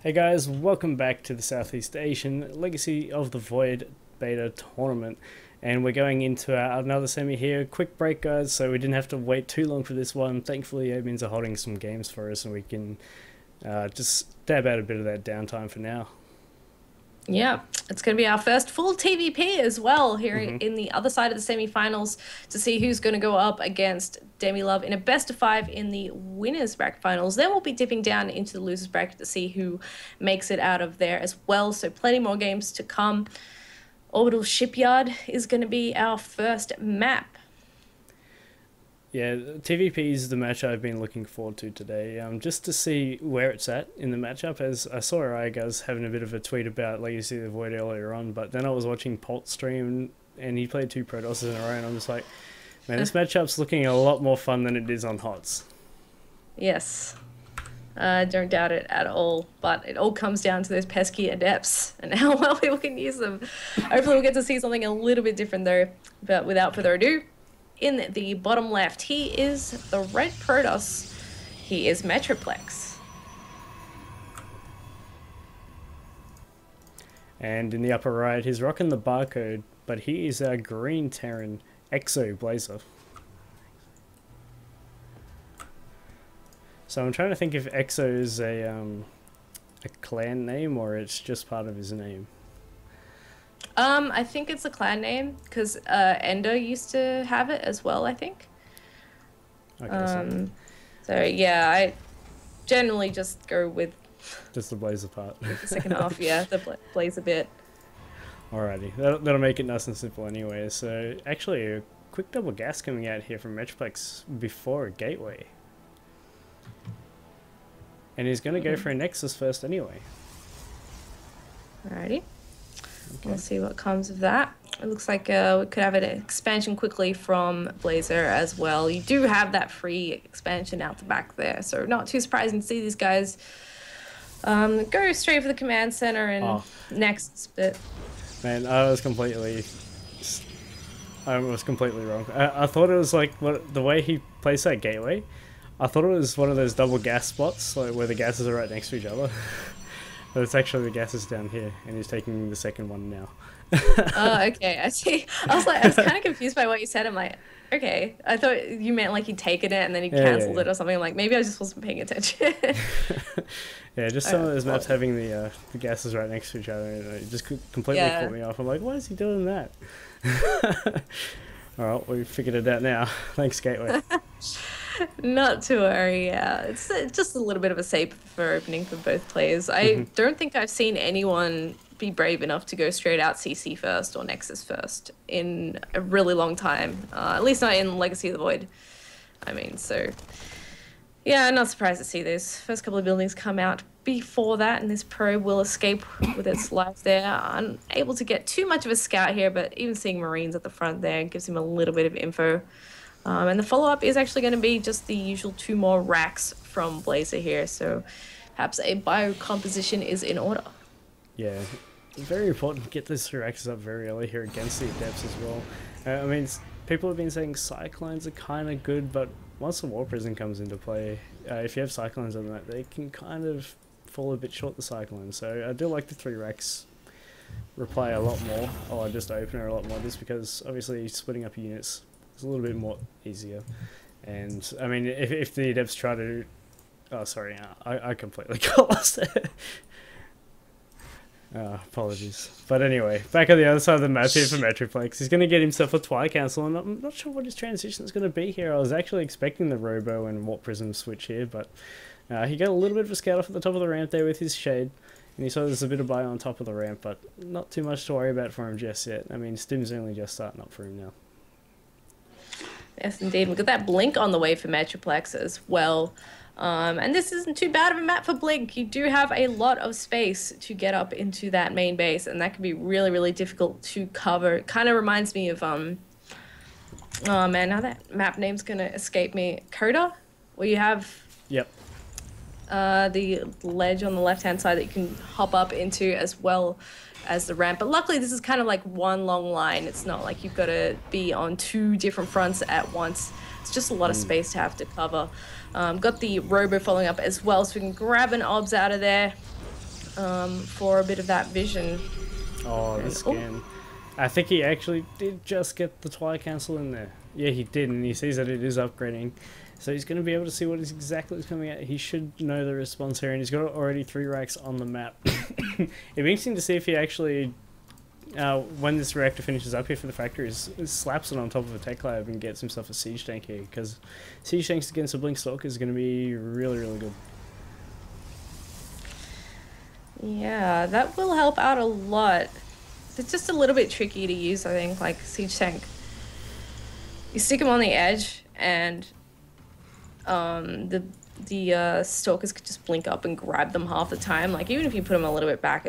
Hey guys, welcome back to the Southeast Asian Legacy of the Void beta tournament, and we're going into another semi here. Quick break guys, so we didn't have to wait too long for this one. Thankfully admins are holding some games for us and we can just stab out a bit of that downtime for now. Yeah, it's going to be our first full TVP as well here in the other side of the semi-finals to see who's going to go up against Demilove in a best of 5 in the winners bracket finals. Then we'll be dipping down into the losers bracket to see who makes it out of there as well. So plenty more games to come. Orbital Shipyard is going to be our first map. Yeah, TVP is the match I've been looking forward to today, just to see where it's at in the matchup, as I saw Guys having a bit of a tweet about Legacy of the Void earlier on, but then I was watching Polt stream and he played 2 Protosses in a row and I'm just like, man, this matchup's looking a lot more fun than it is on HOTS. Yes, don't doubt it at all, but it all comes down to those pesky adepts and how well people can use them. Hopefully we'll get to see something a little bit different though, but without further ado, in the bottom left, he is the red Protoss. He is Metroplex. And in the upper right, he's rocking the barcode, but he is our green Terran eXoBLaZeR. So I'm trying to think if Exo is a clan name or it's just part of his name. I think it's a clan name because Endo used to have it as well, I think. Okay, so yeah, I generally just go with just the BLaZeR part. the second half, yeah, the BLaZeR bit. Alrighty, that'll make it nice and simple anyway. So actually a quick double gas coming out here from Metroplex before a gateway. And he's going to go for a Nexus first anyway. Alrighty. Okay. We'll see what comes of that. It looks like we could have an expansion quickly from BLaZeR as well. You do have that free expansion out the back there, so not too surprising to see these guys go straight for the command center and Nexus bit. Man, I was completely wrong. I thought it was like the way he placed that gateway. I thought it was one of those double gas spots, like where the gases are right next to each other. But it's actually the gases down here, and he's taking the second one now. Oh, okay, I see. I was kind of confused by what you said. I'm like, okay, I thought you meant like he'd taken it and then he cancelled it or something. I'm like, maybe I just wasn't paying attention. Yeah, just some of those maps having the gases right next to each other, and it just completely caught me off. I'm like, why is he doing that? Alright, we figured it out now. Thanks, Gateway. Not to worry, yeah. It's just a little bit of a safer opening for both players. I don't think I've seen anyone be brave enough to go straight out CC first or Nexus first in a really long time. At least not in Legacy of the Void. I mean, so... yeah, I'm not surprised to see those first couple of buildings come out before that, and this probe will escape with its life there. Unable to get too much of a scout here, but even seeing Marines at the front there gives him a little bit of info. And the follow-up is actually going to be just the usual 2 more racks from BLaZeR here, so perhaps a biocomposition is in order. Yeah, very important to get those 3 racks up very early here against the Adepts as well. I mean, people have been saying Cyclones are kind of good, but once the War Prison comes into play, if you have Cyclones on that, they can kind of fall a bit short the Cyclones. So I do like the 3 racks reply a lot more, or just opener a lot more, just because obviously splitting up units is a little bit more easier. And I mean, if the Adepts try to... oh, sorry, I completely got lost there. Apologies. But anyway, back on the other side of the map here for Metroplex. He's going to get himself a Twi Council, and I'm not sure what his transition is going to be here. I was actually expecting the Robo and Warp Prism switch here, but he got a little bit of a scout off at the top of the ramp there with his Shade, and he saw there's a bit of bio on top of the ramp, but not too much to worry about for him just yet. I mean, Stim's only just starting up for him now. Yes, indeed. We've got that Blink on the way for Metroplex as well. And this isn't too bad of a map for Blink. You do have a lot of space to get up into that main base, and that can be really, really difficult to cover. It kind of reminds me of, oh man, now that map name's going to escape me. Coda, where you have the ledge on the left-hand side that you can hop up into as well as the ramp. But luckily, this is kind of like one long line. It's not like you've got to be on 2 different fronts at once. It's just a lot of space to have to cover. Got the Robo following up as well, so we can grab an OBS out of there. for a bit of that vision. Oh, the scan. I think he actually did just get the Twilight Cancel in there. Yeah, he did, and he sees that it is upgrading. So he's going to be able to see what is exactly coming out. He should know the response here, and he's got already 3 racks on the map. It'd be interesting to see if he actually, when this reactor finishes up here for the factory, slaps it on top of a tech lab and gets himself a siege tank here, because siege tanks against a Blink Stalker is going to be really, really good. Yeah, that will help out a lot. It's just a little bit tricky to use, I think, like siege tank. You stick them on the edge, and the stalkers could just blink up and grab them half the time. Like, even if you put them a little bit back,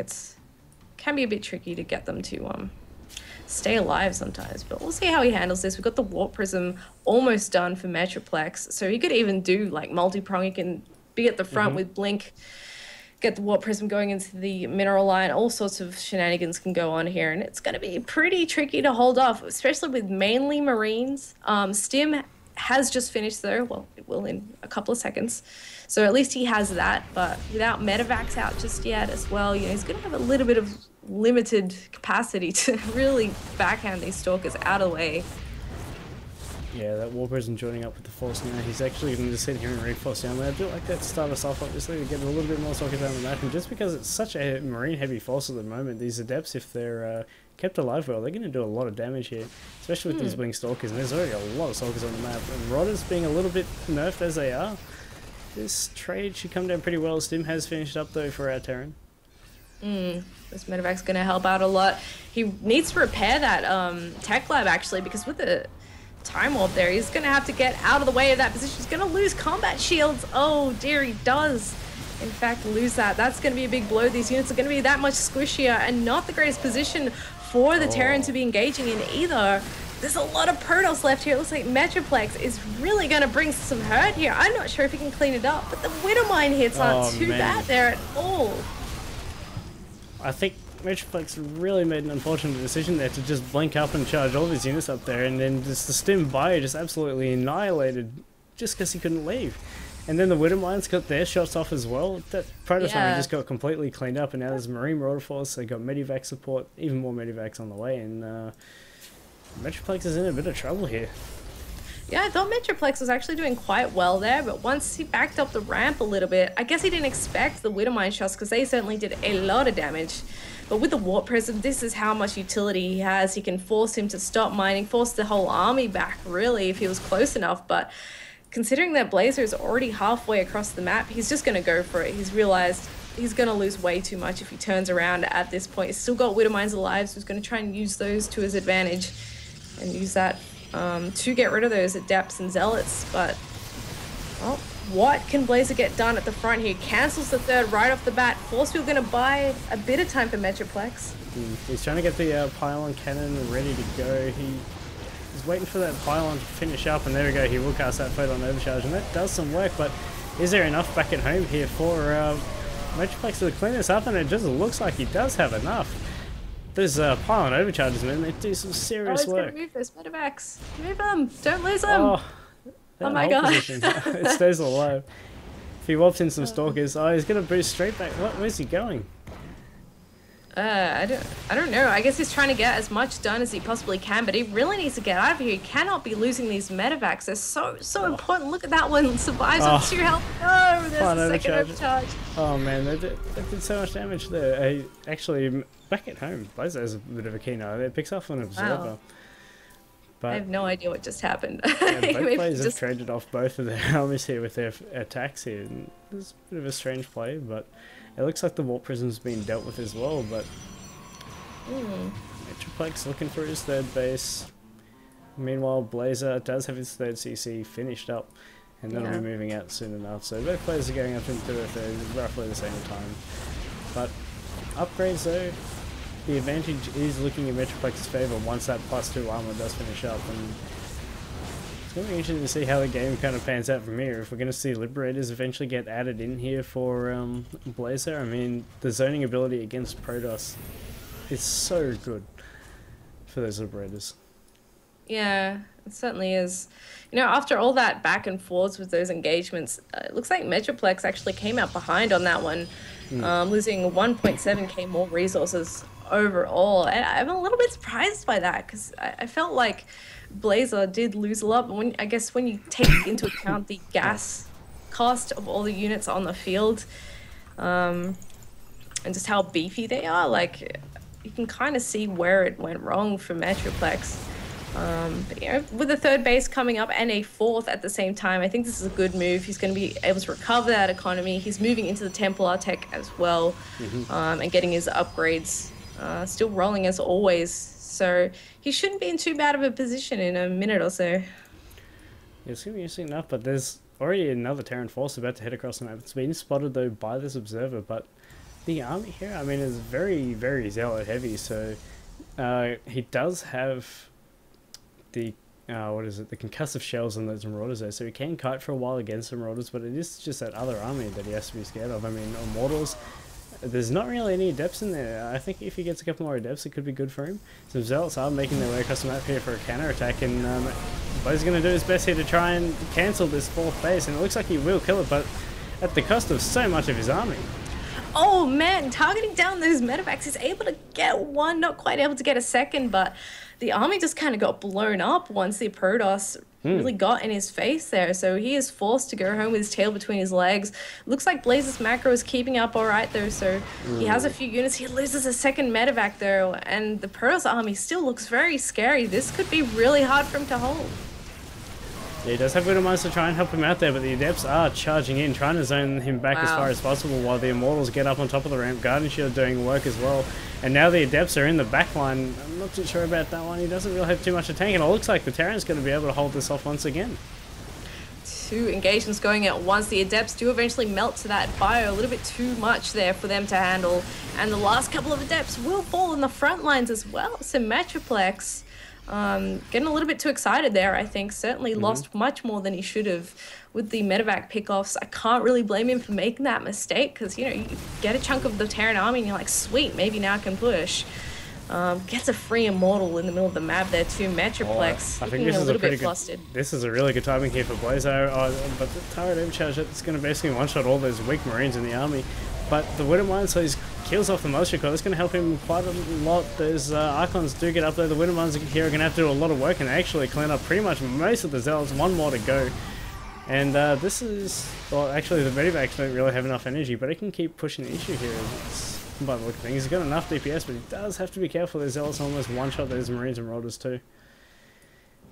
can be a bit tricky to get them to stay alive sometimes. But we'll see how he handles this. We've got the Warp Prism almost done for Metroplex, so he could even do like multi-prong. He can be at the front with blink, get the Warp Prism going into the mineral line. All sorts of shenanigans can go on here, and it's going to be pretty tricky to hold off, especially with mainly Marines. Stim has just finished though. Well, it will in a couple of seconds. So at least he has that, but without Medivacs out just yet as well, you know, he's going to have a little bit of limited capacity to really backhand these stalkers out of the way. Yeah, that Warp Prism joining up with the Force now. He's actually going to just sit here and reinforce down there. I do like that to start us off, obviously, to get a little bit more stalkers down the map. And just because it's such a Marine-heavy force at the moment, these Adepts, if they're kept alive well, they're going to do a lot of damage here, especially with these Blink Stalkers. And there's already a lot of Stalkers on the map. And Rodders being a little bit nerfed as they are, this trade should come down pretty well. Stim has finished up, though, for our Terran. This Medevac's going to help out a lot. He needs to repair that tech lab, actually, because with the time warp there, he's going to have to get out of the way of that position. He's going to lose combat shields. Oh dear, he does in fact lose that. That's going to be a big blow. These units are going to be that much squishier and not the greatest position for the Terran to be engaging in either. There's a lot of Protoss left here. It looks like Metroplex is really going to bring some hurt here. I'm not sure if he can clean it up, but the Widowmine hits aren't too bad there at all. I think Metroplex really made an unfortunate decision there to just blink up and charge all of his units up there, and then just the Stim bio just absolutely annihilated just because he couldn't leave. And then the Widowmines got their shots off as well. That Protoss army just got completely cleaned up, and now there's Marine Rotor Force. They got Medivac support, even more Medivacs on the way, and Metroplex is in a bit of trouble here. Yeah, I thought Metroplex was actually doing quite well there, but once he backed up the ramp a little bit, I guess he didn't expect the Widowmine shots because they certainly did a lot of damage. But with the Warp Prism, this is how much utility he has. He can force him to stop mining, force the whole army back, really, if he was close enough. But considering that Blazer is already halfway across the map, he's just going to go for it. He's realized he's going to lose way too much if he turns around at this point. He's still got Widowmines alive, so he's going to try and use those to his advantage and use that to get rid of those Adepts and Zealots. But, well, what can Blazer get done at the front here? Cancels the third right off the bat. Force Field going to buy a bit of time for Metroplex. He's trying to get the pylon cannon ready to go. He's waiting for that pylon to finish up, and there we go. He will cast that photon overcharge, and that does some work. But is there enough back at home here for Metroplex to clean this up? And it just looks like he does have enough. Those pylon overcharges, man, they do some serious work. Move those Medevacs. Move them. Don't lose them. Oh my god. It stays alive. If he warps in some stalkers, he's gonna boost straight back. Where's he going? I don't know. I guess he's trying to get as much done as he possibly can, but he really needs to get out of here. He cannot be losing these Medevacs. They're so important. Look at that one. Survives on 2 health. No, there's a second overcharge. Oh man, they did so much damage there. Actually, back at home, Blazer has a bit of a keynote. It picks off an observer. Wow. But I have no idea what just happened. Yeah, both players have traded off both of their armies here with their attacks here. And it's a bit of a strange play, but it looks like the Warp Prism's been dealt with as well. But Metroplex looking for his third base. Meanwhile, Blazer does have his third CC finished up, and that'll be moving out soon enough. So both players are going up into their third roughly the same time. But upgrades though, the advantage is looking in Metroplex's favour once that +2 armor does finish up, and it's going to be interesting to see how the game kind of pans out from here. If we're going to see Liberators eventually get added in here for Blazer. I mean, the zoning ability against Protoss is so good for those Liberators. Yeah, it certainly is. You know, after all that back and forth with those engagements, it looks like Metroplex actually came out behind on that one. losing 1.7k more resources overall. And I'm a little bit surprised by that because I felt like LOTV did lose a lot, but I guess when you take into account the gas cost of all the units on the field, and just how beefy they are, like you can kind of see where it went wrong for Metroplex. But, you know, with a third base coming up and a fourth at the same time, I think this is a good move. He's going to be able to recover that economy. He's moving into the Templar tech as well, and getting his upgrades still rolling as always. So he shouldn't be in too bad of a position in a minute or so. It's going to be interesting enough, but there's already another Terran force about to head across the map. It's been spotted though by this observer, but the army here, I mean, is very, very zealot heavy. So he does have the the concussive shells on those Marauders there, so he can kite for a while against the Marauders, but it is just that other army that he has to be scared of. I mean, Immortals, there's not really any adepts in there. I think if he gets a couple more adepts, it could be good for him. Some zealots are making their way across the map here for a counter attack, and Blaze's going to do his best here to try and cancel this fourth base, and it looks like he will kill it, but at the cost of so much of his army. Oh man, targeting down those medevacs, he's able to get one, not quite able to get a second, but the army just kind of got blown up once the Protoss really got in his face there. So he is forced to go home with his tail between his legs. Looks like BlaZe's macro is keeping up all right though, so he has a few units. He loses a second medevac though, and the Protoss army still looks very scary. This could be really hard for him to hold. Yeah, he does have good amounts to try and help him out there, but the Adepts are charging in, trying to zone him back as far as possible while the Immortals get up on top of the ramp. Guardian Shield doing work as well. And now the Adepts are in the back line. I'm not too sure about that one. He doesn't really have too much to tank, and it looks like the Terran's going to be able to hold this off once again. Two engagements going at once. The Adepts do eventually melt to that bio. A little bit too much there for them to handle. And the last couple of Adepts will fall in the front lines as well. So Metroplex getting a little bit too excited there, I think. Certainly lost much more than he should have with the medevac pickoffs. I can't really blame him for making that mistake because, you know, you get a chunk of the Terran army and you're like, sweet, maybe now I can push. Gets a free Immortal in the middle of the map there too. Metroplex I think this is a pretty good. Flustered. This is a really good timing here for BlaZeR. But the turret overcharge, it's going to basically one-shot all those weak Marines in the army. But the Widowmine, so he kills off the Moisture Coil. That's going to help him quite a lot. Those Archons do get up there. The Widowmines here are going to have to do a lot of work and actually clean up pretty much most of the Zealots. One more to go. And this is... Well, actually, the Medivacs don't really have enough energy, but he can keep pushing the issue here. By the look of things, he's got enough DPS, but he does have to be careful. Those Zealots almost one-shot those Marines and Marauders too.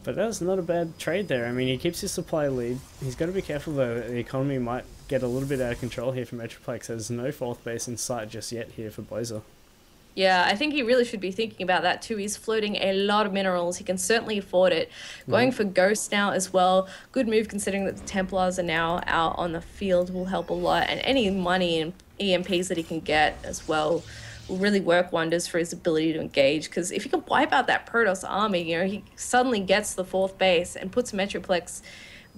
But that's not a bad trade there. I mean, he keeps his supply lead. He's got to be careful though. The economy might get a little bit out of control here for Metroplex. There's no fourth base in sight just yet here for BlaZeR. Yeah, I think he really should be thinking about that too. He's floating a lot of minerals. He can certainly afford it. Going for Ghost now as well. Good move considering that the Templars are now out on the field will help a lot. And any money and EMPs that he can get as well will really work wonders for his ability to engage. Because if he can wipe out that Protoss army, you know, he suddenly gets the fourth base and puts Metroplex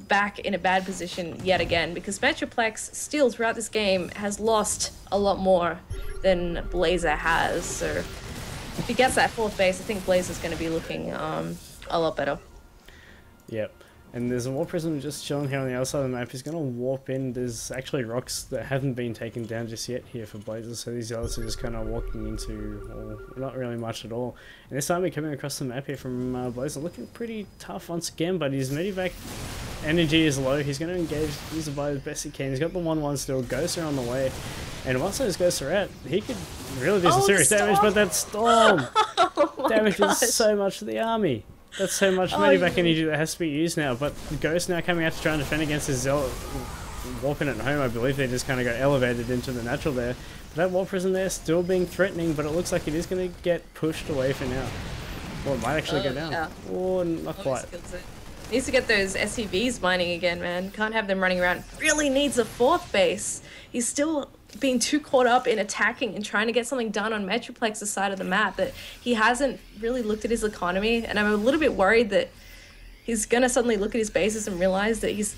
back in a bad position yet again, because Metroplex still throughout this game has lost a lot more than BlaZeR has. So if he gets that fourth base, I think BlaZeR's going to be looking a lot better. Yep. And there's a War Prism just chilling here on the other side of the map. He's going to warp in. There's actually rocks that haven't been taken down just yet here for BlaZeR, so these others are just kind of walking into, well, not really much at all. And this army coming across the map here from BlaZeR looking pretty tough once again, but his Medivac energy is low. He's going to engage, use it by as best he can. He's got the 1-1 still. Ghosts are on the way. And once those Ghosts are out, he could really do some serious damage, but that Storm damages so much to the army. That's so much Medivac energy that has to be used now, but the Ghost now coming out to try and defend against his Zealot warping it home. I believe they just kind of got elevated into the natural there. But that War Prison there still being threatening, but it looks like it is going to get pushed away for now. Well, it might actually go down. Yeah. Oh, not quite. Needs to get those SCVs mining again, man. Can't have them running around. Really needs a fourth base. He's still being too caught up in attacking and trying to get something done on Metroplex's side of the map that he hasn't really looked at his economy. And I'm a little bit worried that he's going to suddenly look at his bases and realize that he's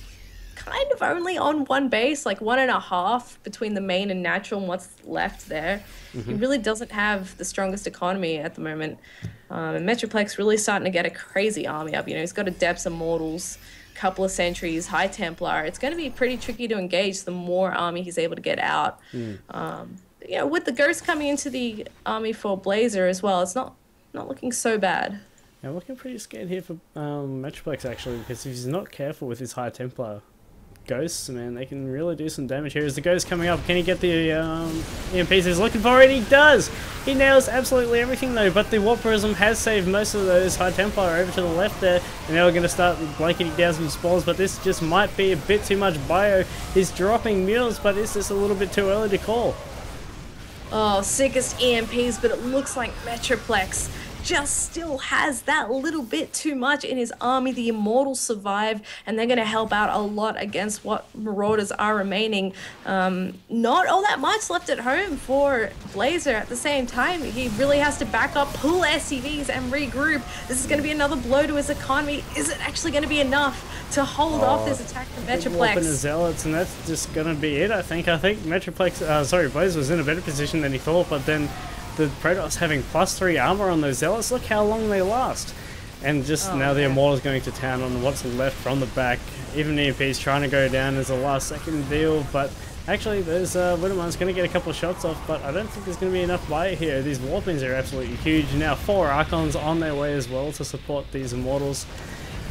kind of only on one base, like 1.5 between the main and natural and what's left there. He really doesn't have the strongest economy at the moment. And Metroplex really starting to get a crazy army up. You know, he's got Adepts, Immortals, couple of sentries, High Templar, it's going to be pretty tricky to engage the more army he's able to get out. You know, with the Ghost coming into the army for Blazer as well, it's not looking so bad. Yeah, looking pretty scared here for Metroplex actually, because if he's not careful with his High Templar Ghosts, man, they can really do some damage here. As the Ghost coming up, can he get the EMPs he's looking for? And he does! He nails absolutely everything though, but the Warp Prism has saved most of those High Templar over to the left there, and now we're going to start blanketing down some spawns, but this just might be a bit too much bio. He's dropping mules, but it's just a little bit too early to call. Oh, sickest EMPs, but it looks like Metroplex just still has that little bit too much in his army. The Immortals survive, and they're going to help out a lot against what Marauders are remaining. Not all that much left at home for Blazer. At the same time, he really has to back up, pull SCVs, and regroup. This is going to be another blow to his economy. Is it actually going to be enough to hold off this attack from Metroplex? Warping the Zealots, and that's just going to be it, I think. I think Metroplex, Blazer was in a better position than he thought, but then the Protoss having +3 armor on those Zealots, look how long they last. And just now the Immortals going to town on what's left from the back. Even EMP's trying to go down as a last second deal, but actually there's Widowman's going to get a couple of shots off, but I don't think there's going to be enough bio here. These Warpings are absolutely huge. Now 4 Archons on their way as well to support these Immortals.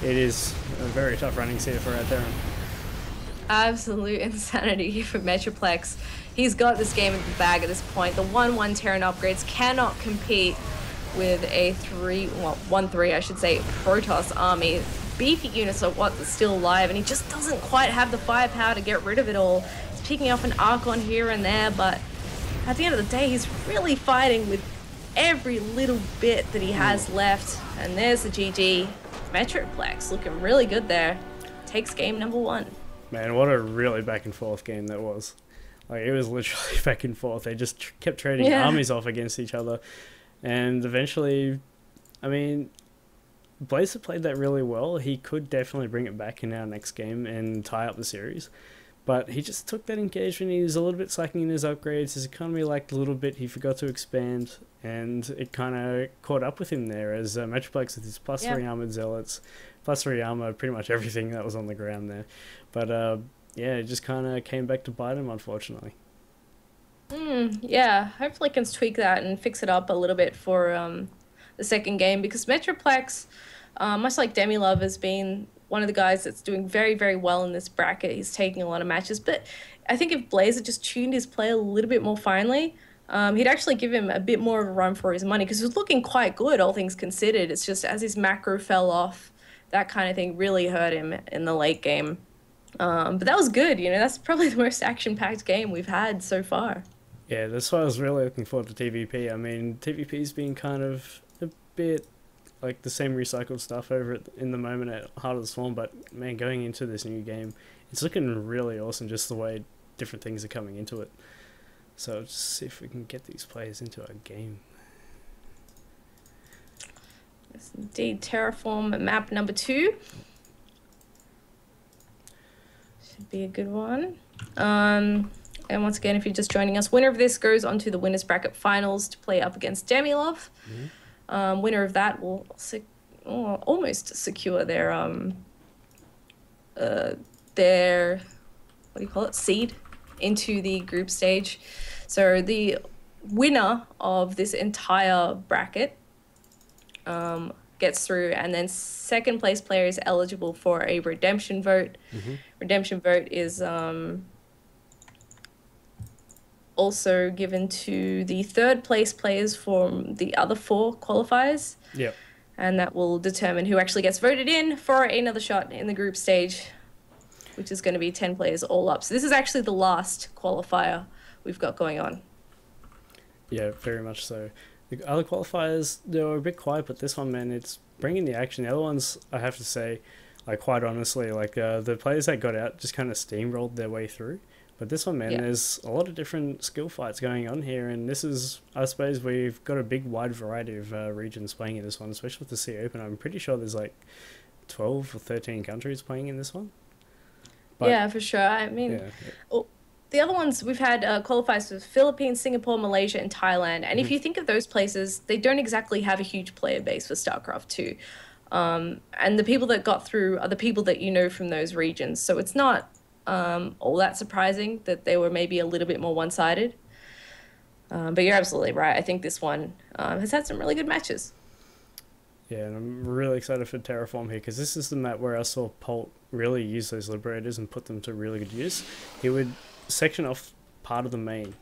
It is a very tough running CFR out there. Absolute insanity for Metroplex. He's got this game in the bag at this point. The 1-1 Terran upgrades cannot compete with a 1-3, I should say, Protoss army. Beefy units are what's still alive, and he just doesn't quite have the firepower to get rid of it all. He's picking up an Archon here and there, but at the end of the day, he's really fighting with every little bit that he has left. And there's the GG. Metroplex looking really good there. Takes game number 1. Man, what a really back and forth game that was. Like, it was literally back and forth. They just kept trading armies off against each other. And eventually, I mean, Blazer played that really well. He could definitely bring it back in our next game and tie up the series. But he just took that engagement. He was a little bit slacking in his upgrades. His economy lacked a little bit. He forgot to expand. And it kind of caught up with him there as Metroplex with his +3 armored Zealots. +3 armor, pretty much everything that was on the ground there. But yeah, it just kind of came back to bite him, unfortunately. Yeah, hopefully can tweak that and fix it up a little bit for the second game, because Metroplex, much like DemiLove, has been one of the guys that's doing very, very well in this bracket. He's taking a lot of matches, but I think if Blazer just tuned his play a little bit more finely, he'd actually give him a bit more of a run for his money, because he was looking quite good, all things considered. It's just as his macro fell off, that kind of thing really hurt him in the late game. But that was good, you know, that's probably the most action-packed game we've had so far. Yeah, that's why I was really looking forward to TVP. I mean, TVP's been kind of a bit like the same recycled stuff over in the moment at Heart of the Swarm, but man, going into this new game, it's looking really awesome just the way different things are coming into it. So just see if we can get these players into our game. Yes, indeed, Terraform map number 2. Should be a good one. And once again, if you're just joining us, winner of this goes on to the Winners Bracket Finals to play up against DemiLove. Winner of that will almost secure their what do you call it, seed into the group stage. So the winner of this entire bracket gets through, and then second place player is eligible for a redemption vote. Redemption vote is also given to the third place players from the other 4 qualifiers. Yep. And that will determine who actually gets voted in for another shot in the group stage, which is going to be 10 players all up. So this is actually the last qualifier we've got going on. Yeah, very much so. The other qualifiers, they were a bit quiet, but this one, man, it's bringing the action. The other ones, I have to say, like, quite honestly, like, the players that got out just kind of steamrolled their way through. But this one, man, there's a lot of different skill fights going on here, and this is, I suppose, we've got a big wide variety of regions playing in this one, especially with the Sea Open. I'm pretty sure there's like 12 or 13 countries playing in this one. But, yeah, for sure. I mean, the other ones we've had qualifiers for Philippines, Singapore, Malaysia, and Thailand. And if you think of those places, they don't exactly have a huge player base for StarCraft 2. And the people that got through are the people that you know from those regions. So it's not all that surprising that they were maybe a little bit more one-sided. But you're absolutely right. I think this one has had some really good matches. Yeah, and I'm really excited for Terraform here, because this is the map where I saw Polt really use those Liberators and put them to really good use. He would section off part of the main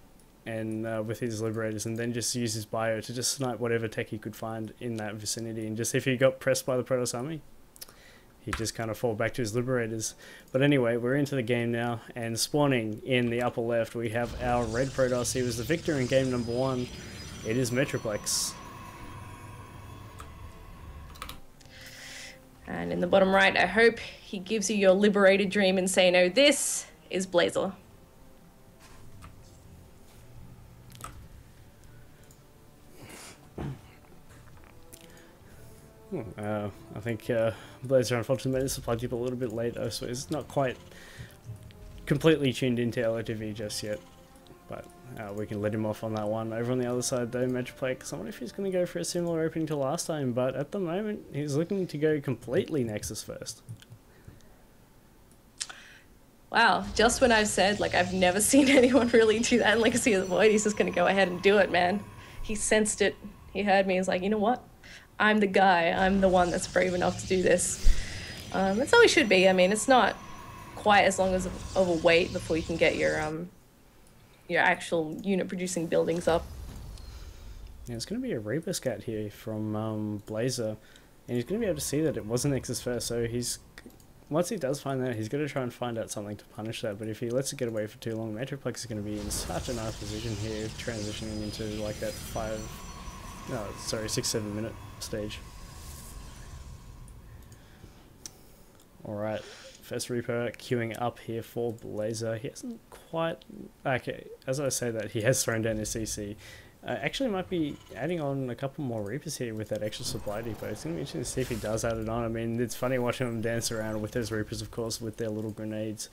and with his Liberators, and then just use his bio to just snipe whatever tech he could find in that vicinity. And just if he got pressed by the Protoss army, he'd just kind of fall back to his Liberators. But anyway, we're into the game now, and spawning in the upper left, we have our red Protoss. He was the victor in game number 1. It is Metroplex. And in the bottom right, I hope he gives you your liberated dream and say, no, this is Blazer. I think Blazer unfortunately made the supply dip a little bit later, so it's not quite completely tuned into LOTV just yet. But we can let him off on that one. Over on the other side though, Metroplex, I wonder if he's going to go for a similar opening to last time, but at the moment he's looking to go completely Nexus first. Wow, just when I've said, like, I've never seen anyone really do that in Legacy of the Void, he's just going to go ahead and do it, man. He sensed it. He heard me. He's like, you know what? I'm the guy. I'm the one that's brave enough to do this. That's how he should be. I mean, it's not quite as long as of a wait before you can get your actual unit-producing buildings up. Yeah, it's going to be a Reaper scat here from LOTV, and he's going to be able to see that it wasn't Nexus first, so once he does find that, he's going to try and find out something to punish that. But if he lets it get away for too long, Metroplex is going to be in such a nice position here, transitioning into like that 6-7 minute stage. Alright, first Reaper queuing up here for LOTV. He hasn't quite... Okay, as I say that, he has thrown down his CC. Actually might be adding on a couple more Reapers here with that extra supply depot. It's going to be interesting to see if he does add it on. I mean, it's funny watching him dance around with those Reapers, of course, with their little grenades.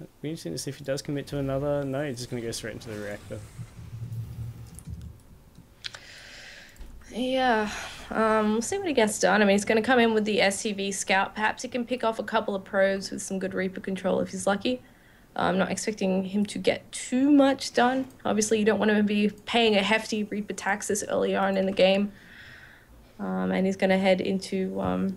It'll be interesting to see if he does commit to another. No, he's just going to go straight into the reactor. Yeah, we'll see what he gets done. I mean, he's going to come in with the SCV Scout. Perhaps he can pick off a couple of probes with some good Reaper control if he's lucky. I'm not expecting him to get too much done. Obviously, you don't want to be paying a hefty Reaper tax this early on in the game. And he's going to head into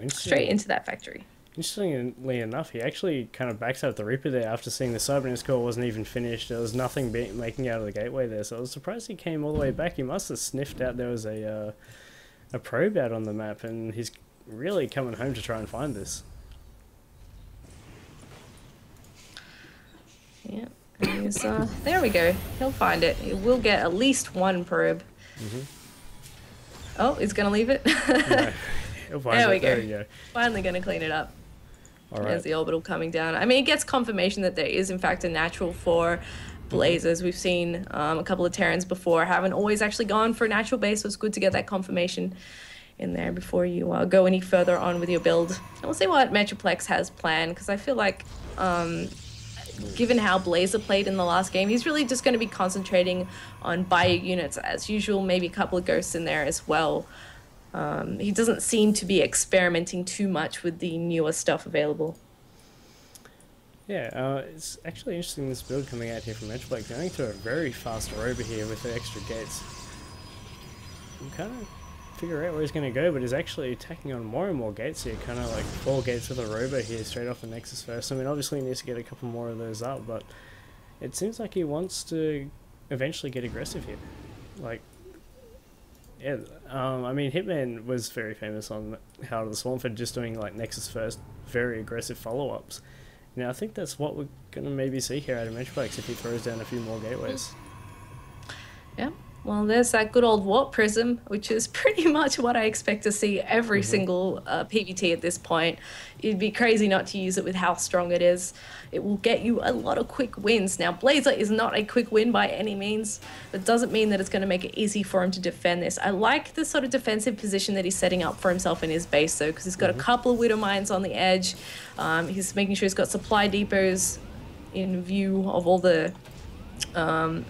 straight into that factory. Interestingly enough, he actually kind of backs out the Reaper there after seeing the Cybernetics core wasn't even finished. There was nothing making out of the gateway there, so I was surprised he came all the way back. He must have sniffed out there was a probe out on the map, and he's really coming home to try and find this. Yeah, he's, there we go. He'll find it. He will get at least one probe. Oh, he's going to leave it? No, he'll find there it. we go. There we go. Finally going to clean it up. All right. There's the orbital coming down. I mean, it gets confirmation that there is, in fact, a natural for Blazers. We've seen a couple of Terrans before. Haven't always actually gone for a natural base, so it's good to get that confirmation in there before you go any further on with your build. And we'll see what Metroplex has planned, because I feel like, given how LOTV played in the last game, he's really just going to be concentrating on bio units as usual, maybe a couple of ghosts in there as well. He doesn't seem to be experimenting too much with the newer stuff available. Yeah, it's actually interesting this build coming out here from Metroplex, going to a very fast rover here with the extra gates. I'm kind of figure out where he's going to go, but he's actually attacking on more and more gates here, kind of like 4 gates with a rover here straight off the Nexus first. I mean, obviously he needs to get a couple more of those up, but it seems like he wants to eventually get aggressive here. Like, yeah, I mean, Hitman was very famous on Heart of the Swarm for just doing like Nexus first, very aggressive follow-ups. Now I think that's what we're going to maybe see here out of Metroplex if he throws down a few more gateways. Yeah. Well, there's that good old warp prism, which is pretty much what I expect to see every single PvT at this point. It'd be crazy not to use it with how strong it is. It will get you a lot of quick wins. Now, LOTV is not a quick win by any means. That doesn't mean that it's going to make it easy for him to defend this. I like the sort of defensive position that he's setting up for himself in his base, though, because he's got a couple of Widow Mines on the edge. He's making sure he's got supply depots in view of all the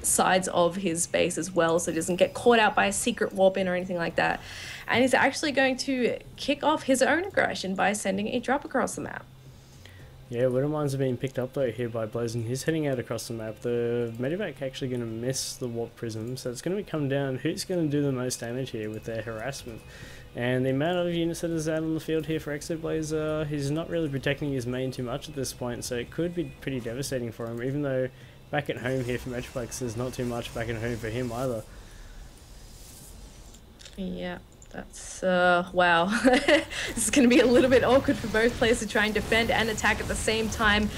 sides of his base as well, so he doesn't get caught out by a secret warp in or anything like that. And he's actually going to kick off his own aggression by sending a drop across the map. Yeah, Widow Mines are being picked up though here by Blazer. He's heading out across the map. The Medivac actually going to miss the Warp Prism, so it's going to come down who's going to do the most damage here with their harassment. And the amount of units that is out on the field here for eXoBLaZeR, he's not really protecting his main too much at this point, so it could be pretty devastating for him, even though back at home here for Metroplex there's not too much back at home for him either. Yeah. That's, wow. This is going to be a little bit awkward for both players to try and defend and attack at the same time.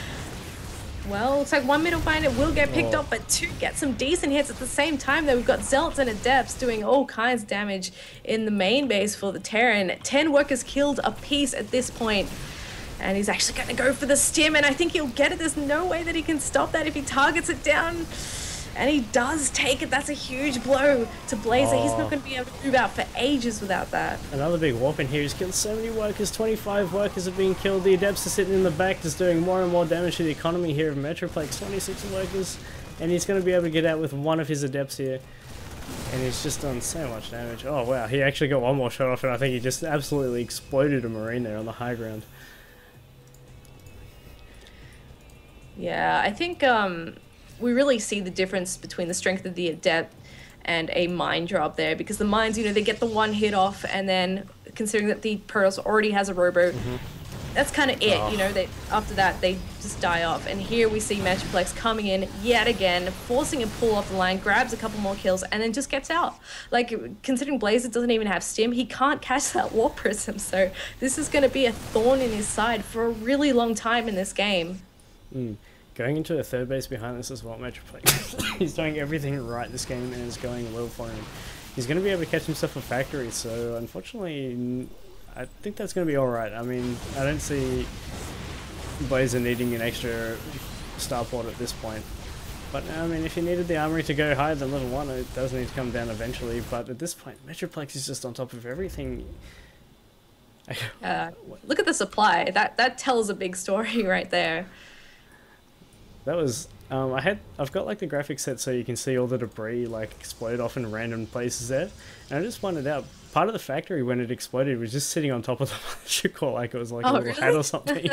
Well, looks like one middle finder will get picked up, but two get some decent hits at the same time, though. We've got Zealots and Adepts doing all kinds of damage in the main base for the Terran. 10 workers killed apiece at this point. And he's actually going to go for the stim, and I think he'll get it. There's no way that he can stop that if he targets it down. And he does take it. That's a huge blow to BlaZeR. He's not going to be able to move out for ages without that. Another big warp in here. He's killed so many workers. 25 workers are being killed. The Adepts are sitting in the back, just doing more and more damage to the economy here of Metroplex. 26 workers. And he's going to be able to get out with one of his Adepts here. And he's just done so much damage. Oh, wow. He actually got one more shot off, and I think he just absolutely exploded a Marine there on the high ground. Yeah, I think... we really see the difference between the strength of the Adept and a mine drop there, because the mines, you know, they get the one hit off, and then considering that the Pearls already has a rowboat, that's kind of it, you know, they after that they just die off. And here we see Metroplex coming in yet again, forcing a pull off the line, grabs a couple more kills, and then just gets out. Like, considering BlaZeR doesn't even have stim, he can't catch that Warp Prism, so this is going to be a thorn in his side for a really long time in this game. Going into a third base behind this as well, Metroplex. He's doing everything right this game, and it's going well for him. He's going to be able to catch himself a factory, so unfortunately, I think that's going to be alright. I mean, I don't see BlaZeR needing an extra starport at this point. But, I mean, if you needed the armory to go higher than level 1, it does need to come down eventually. But at this point, Metroplex is just on top of everything. Look at the supply. That tells a big story right there. That was, I've got like the graphics set so you can see all the debris like explode off in random places there. And I just pointed out, part of the factory when it exploded was just sitting on top of the mothership core like it was like a little hat or something.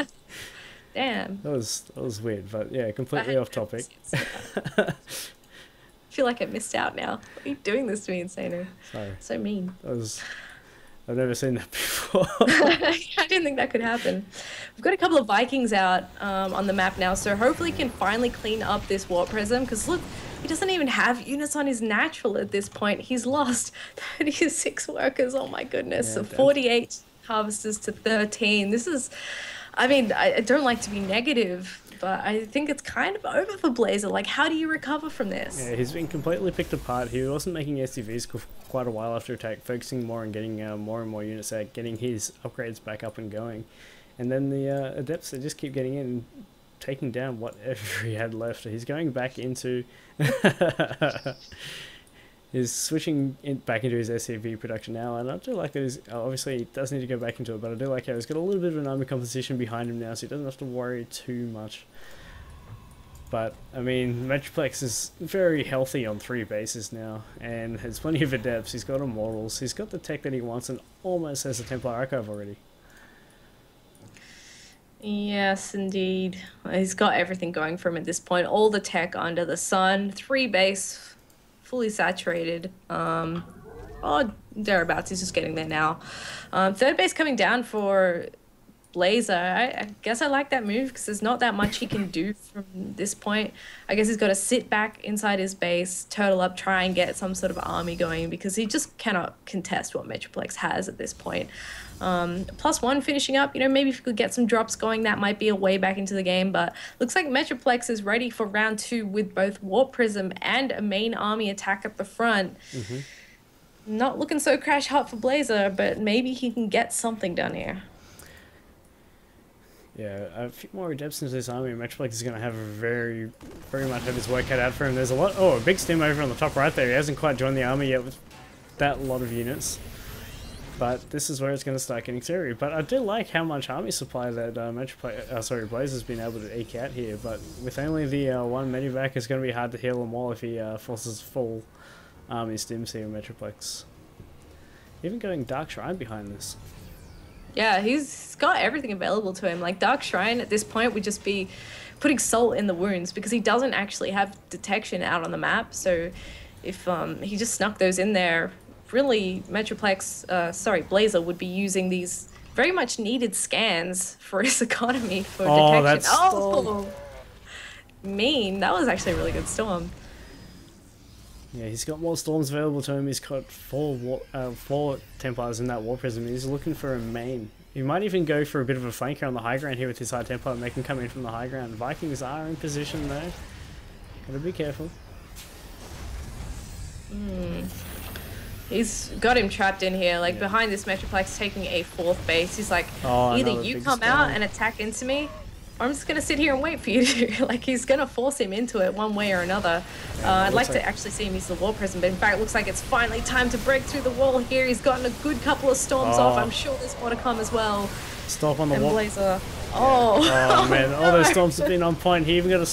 Damn. That was weird, but yeah, completely off topic. I feel like I missed out now. Why are you doing this to me, Insano? Sorry. So mean. I've never seen that before. I didn't think that could happen. We've got a couple of Vikings out on the map now, so hopefully he can finally clean up this Warp Prism, because look, he doesn't even have units on his natural at this point. He's lost 36 workers, oh my goodness. So 48 harvesters to 13. This is, I mean, I don't like to be negative, but I think it's kind of over for BlaZeR. Like, how do you recover from this? Yeah, he's been completely picked apart. He wasn't making SCVs for quite a while after attack, focusing more on getting more and more units out, getting his upgrades back up and going. And then the Adepts, they just keep getting in and taking down whatever he had left. He's going back into... He's switching back into his SCV production now, and I do like that he's... Obviously, he does need to go back into it, but I do like how he's got a little bit of an army composition behind him now, so he doesn't have to worry too much. But, I mean, Metroplex is very healthy on 3 bases now, and has plenty of Adepts, he's got Immortals, he's got the tech that he wants, and almost has a Templar Archive already. Yes, indeed. He's got everything going for him at this point. All the tech under the sun, 3 base, fully saturated. Oh, thereabouts, he's just getting there now. Third base coming down for BlaZeR. I guess I like that move because there's not that much he can do from this point. I guess he's got to sit back inside his base, turtle up, try and get some sort of army going, because he just cannot contest what Metroplex has at this point. +1 finishing up, you know, maybe if we could get some drops going, that might be a way back into the game, but looks like Metroplex is ready for round 2 with both Warp Prism and a main army attack at the front. Not looking so crash hot for BlaZeR, but maybe he can get something done here. Yeah, a few more Adepts into this army. Metroplex is going to have a very much have his work cut out for him. There's a lot... Oh, a big stim over on the top right there. He hasn't quite joined the army yet with that lot of units. But this is where it's going to start getting scary. But I do like how much army supply that BlaZeR's been able to eke out here. But with only the one medivac, it's going to be hard to heal them all if he forces full army stims here in Metroplex. Even going Dark Shrine behind this. Yeah, he's got everything available to him. Like Dark Shrine at this point would just be putting salt in the wounds because he doesn't actually have detection out on the map. So if he just snuck those in there, really BlaZeR would be using these very much needed scans for his economy for detection. That's mean. That was actually a really good storm. Yeah, he's got more storms available to him. He's got four Templars in that War Prism. He's looking for a main. He might even go for a bit of a flanker on the high ground here with his high Templar and make him come in from the high ground. Vikings are in position though. Gotta be careful. He's got him trapped in here, like behind this Metroplex taking a 4th base. He's like, either you come out and attack into me, or I'm just going to sit here and wait for you to. Like, he's going to force him into it one way or another. I'd like to actually see him use the War Prism, but in fact, it looks like it's finally time to break through the wall here. He's gotten a good couple of storms off. I'm sure there's more to come as well. Stop on the wall. BlaZeR. Oh man, all those storms have been on point. He even got a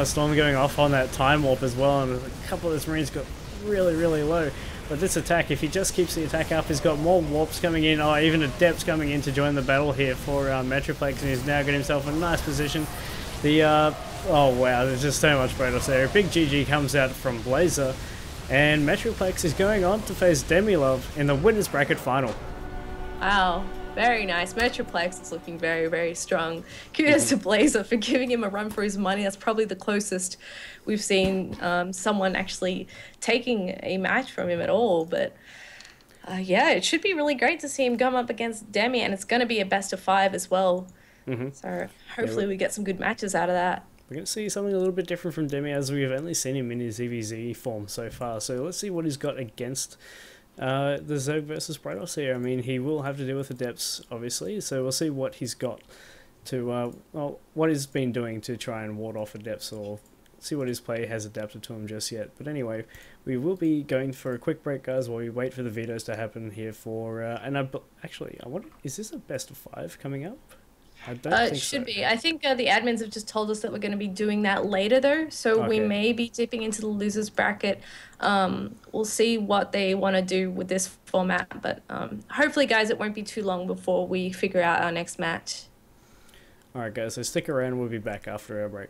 storm going off on that Time Warp as well, and a couple of those Marines got really low. But this attack, if he just keeps the attack up, he's got more warps coming in. Oh, even Adepts coming in to join the battle here for Metroplex, and he's now got himself in a nice position. The oh wow, there's just so much Kratos there. A big GG comes out from BlaZeR, and Metroplex is going on to face Demilove in the winners bracket final. Wow. Very nice. Metroplex is looking very strong. Kudos to BlaZeR for giving him a run for his money. That's probably the closest we've seen someone actually taking a match from him at all. But yeah, it should be really great to see him come up against Demi, and it's going to be a best of 5 as well. So hopefully we get some good matches out of that. We're going to see something a little bit different from Demi, as we've only seen him in his EVZ form so far. So let's see what he's got against the Zerg versus Brados here. I mean, he will have to deal with Adepts, obviously, so we'll see what he's got to, well, what he's been doing to try and ward off Adepts, or see what his play has adapted to him just yet. But anyway, we will be going for a quick break, guys, while we wait for the vetoes to happen here for, and actually, I wonder, is this a best of 5 coming up? I don't think it should so. be. I think the admins have just told us that we're going to be doing that later, though. So we may be dipping into the losers bracket. We'll see what they want to do with this format. But hopefully, guys, it won't be too long before we figure out our next match. Alright, guys, so stick around. We'll be back after our break.